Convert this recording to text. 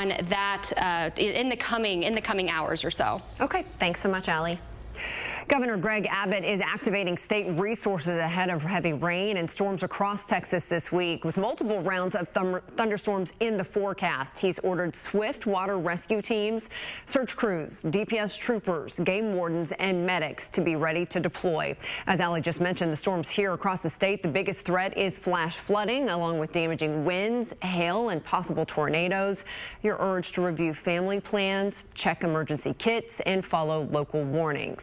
that in the coming hours or so. Okay, thanks so much, Allie. Governor Greg Abbott is activating state resources ahead of heavy rain and storms across Texas this week, with multiple rounds of thunderstorms in the forecast. He's ordered swift water rescue teams, search crews, DPS troopers, game wardens, and medics to be ready to deploy. As Allie just mentioned, the storms here across the state, the biggest threat is flash flooding, along with damaging winds, hail, and possible tornadoes. You're urged to review family plans, check emergency kits, and follow local warnings.